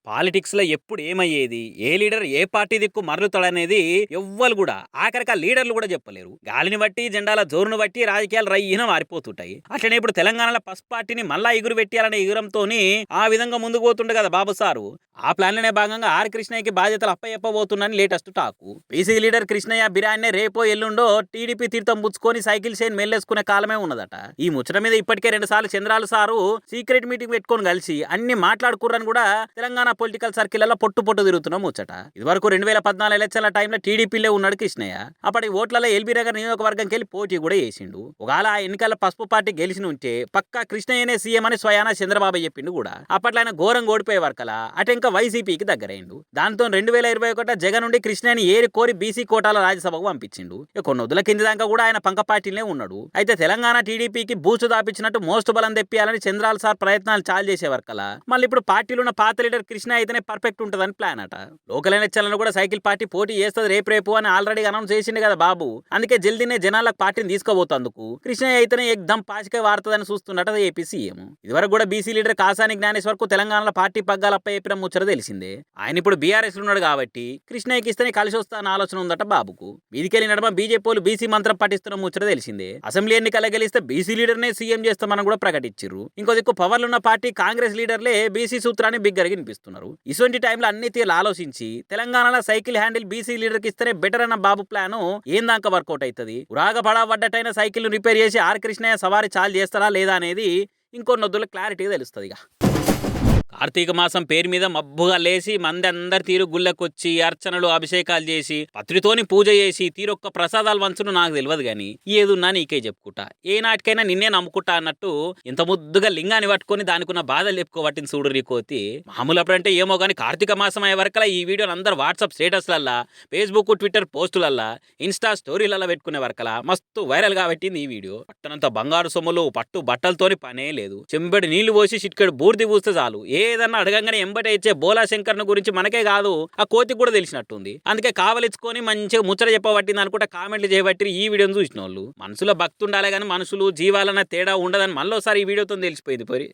Politics లో ఎప్పుడు ఏమయ్యేది, ఏ leader ఏ party దిక్కు మరలుతాడనేది ఎవ్వరు కూడా ఆఖరికి ఆ లీడర్లు కూడా చెప్పలేరు. గాలిని బట్టి జెండాల జోరును బట్టి రాజకీయాలు రయ్యిన మారిపోతుంటాయి. అట్లనే ఇప్పుడు తెలంగాణలో పసుపు పార్టీని మళ్ళా ఎగురు పెట్టాలనే ఎగురంతోని ఆ విధంగా ముందుకు పోతుండే కదా బాబు సారు. ఆ ప్లాన్లోనే భాగంగా ఆర్ కృష్ణయ్యకి బాధ్యతలు అప్పయ్యప్పబోతుందని latest talk. BC leader Krishnaiah బిరాన్నే రేపో ఎల్లుండో టీడీపీ తీర్థం పుచ్చుకొని సైకిల్ చైన్ మెల్లేసుకునే కాలమే ఉన్నదట. ఈ ముచ్చట మీద ఇప్పటికే 2 సార్లు చంద్రాలు సారు సీక్రెట్ మీటింగ్ పెట్టుకొని కలిసి అన్ని మాట్లాడుకుర్రని కూడా తెలంగాణ పొలిటికల్ సర్కిళ్లలో పొట్టు తిరుగుతున్న ముచ్చట. ఇదివరకు 2014 ఎలక్షన్ల టైంలో టీడీపీలో ఉన్నాడు కృష్ణయ్య. అప్పటి ఓట్లలో ఎల్బీ నగర్ నియోజకవర్గంకి వెళ్ళి పోటీ కూడా చేసిండు. ఒకవేళ ఆ ఎన్నికల పసుపు పార్టీ గెలిచి ఉంటే పక్కా కృష్ణయ్యనే సీఎం అని స్వయాన చంద్రబాబు చెప్పిండు కూడా. అప్పట్లో ఆయన ఘోరంగా ఓడిపోయే వరకలా అటు ఇంకా వైసీపీకి దగ్గరైండు. దాంతో 2021 జగన్ నుండి కృష్ణయ్యని ఏరి కోరి బీసీ కోటాల రాజ్యసభకు పంపించిండు. కొన్ని వద్దుల కింది దాకా కూడా ఆయన పంక పార్టీలనే ఉన్నాడు. అయితే తెలంగాణ టీడీపీకి బూచు దాపించినట్టు మోస్ట్ బలం తెప్పియాలని చంద్రాల సార్ ప్రయత్నాలు చాలు చేసే వరకలా మళ్ళీ ఇప్పుడు పార్టీలో ఉన్న పాత లీడర్ కృష్ణ అయితేనే పర్ఫెక్ట్ ఉంటుందని ప్లాన్ అట. లోకల్ ఎలక్షన్లను కూడా సైకిల్ పార్టీ పోటీ చేస్తుంది రేపు అని ఆల్రెడీ అనౌన్స్ చేసిండు కదా బాబు. అందుకే జల్దీనే జనాలకు పార్టీని తీసుకోబోతందుకు కృష్ణయ్య అయితేనే ఎగ్దం పాచికే వాడుతుందని చూస్తున్నట ఏపీ సీఎం. ఇదివరకు కూడా బీసీ లీడర్ కాసాని జ్ఞానేశ్వర్ కు తెలంగాణలో పార్టీ పగ్గాలపై చెప్పిన ముచ్చట తెలిసిందే. ఆయన ఇప్పుడు బీఆర్ఎస్ ఉన్నాడు కాబట్టి కృష్ణయ్యకి ఇస్తేనే కలిసి వస్తాన ఆలోచన ఉందట బాబుకు. వీధికెళ్ళి నడమ బీజేపీ బీసీ మంత్రం పట్టిస్తున్న ముచ్చట తెలిసిందే. అసెంబ్లీ ఎన్నికల గెలిస్తే బీసీ లీడర్నే సీఎం చేస్తామని కూడా ప్రకటించారు. ఇంకో దిక్కు పవర్లున్న పార్టీ కాంగ్రెస్ లీడర్లే బీసీ సూత్రాన్ని బిగ్గరగా వినిపిస్తున్నారు. ఇటువంటి టైంలో అన్ని తీర్లు ఆలోచించి తెలంగాణలో సైకిల్ హ్యాండిల్ బీసీ లీడర్కి ఇస్తేనే బెటర్ అన్న బాబు ప్లాన్ ఏం దాకా వర్కౌట్ అవుతుంది. ఉరాగ పడబడ్డటైన సైకిల్ రిపేర్ చేసి ఆర్ కృష్ణయ్య సవారీ చాలు చేస్తారా లేదా అనేది ఇంకొన్ని వద్దుల క్లారిటీగా తెలుస్తుంది. కార్తీక మాసం పేరు మీద మబ్బుగా లేసి మంది అందరి తీరు గుళ్ళకొచ్చి అర్చనలు అభిషేకాలు చేసి పత్రితోని పూజ చేసి తీరొక్క ప్రసాదాలు వంచును నాకు తెలియదు గాని ఏదున్నా నీకే చెప్పుకుంటా, ఏ నాటికైనా నిన్నే నమ్ముకుంటా అన్నట్టు ఇంత ముద్దుగా లింగాన్ని పట్టుకొని దానికున్న బాధలు చెప్పుకోబట్టిన చూడు రీకోతి. మామూలు అప్పుడంటే ఏమో కానీ కార్తీక మాసం అయ్యే వరకలా ఈ వీడియోని అందరు వాట్సాప్ స్టేటస్లల్లా, ఫేస్బుక్ ట్విట్టర్ పోస్టులల్లా, ఇన్స్టా స్టోరీలల్లా పెట్టుకునే వరకలా మస్తు వైరల్ గా పెట్టింది ఈ వీడియో. పట్టనంత బంగారు సొమ్ములు పట్టు బట్టలతోని పనే లేదు. చెంబెడు నీళ్లు పోసి చిట్కెడు బూర్ది పూస్తే చాలు ఏదన్నా అడగంగానే ఎంబట ఇచ్చే బోలా శంకర్ను గురించి మనకే కాదు ఆ కోతికి కూడా తెలిసినట్టుంది. అందుకే కావలిచ్చుకొని మంచిగా ముచ్చట చెప్పబట్టింది అనుకుంటా కామెంట్లు చేయబట్టి ఈ వీడియోని చూసిన వాళ్ళు. మనసులో భక్తి ఉండాలి కానీ మనుషులు జీవాలన్న తేడా ఉండదని మళ్ళీసారి ఈ వీడియోతో తెలిసిపోయింది పోయి.